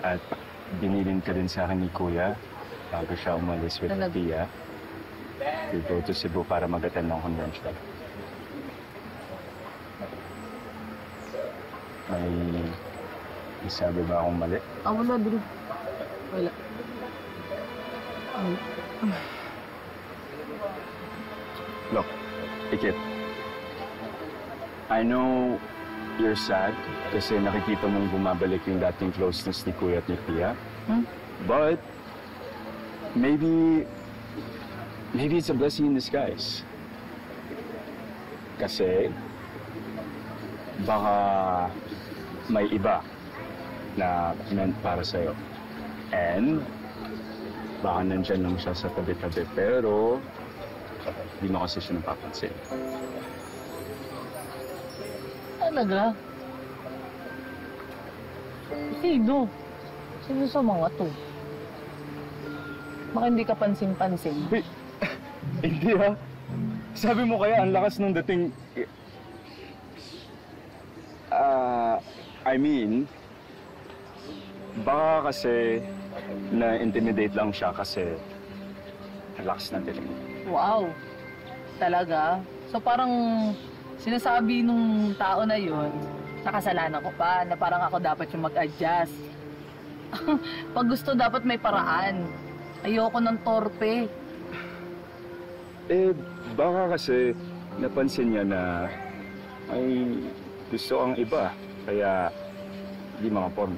At binilin ka din sa akin ni Kuya bago siya umalis with Tia. We go to Cebu para mag-attend ng convention. May sabi ba akong mali? Wala, bro. Wala. Look, Ikit. I know you're sad kasi nakikita mong bumabalik yung dating closeness ni Kuya at ni Tia. But maybe it's a blessing in disguise. Kasi baka may iba na meant para sa'yo. And baka nandyan lang siya sa tabi-tabi pero di mo kasi siya napapansin. Talaga? Sino? Sino sa mga to? Baka hindi ka pansin-pansin. Hindi ha. Sabi mo kaya ang lakas nung dating... I mean, baka kasi na-intimidate lang siya kasi ang lakas ng dilim. Wow. Talaga? So parang sinasabi nung tao na yun, nakasalanan ko pa, na parang ako dapat yung mag-adjust. Pag gusto, dapat may paraan. Ayoko ng torpe. Baka kasi napansin niya na may gusto ang iba, kaya hindi makaporma.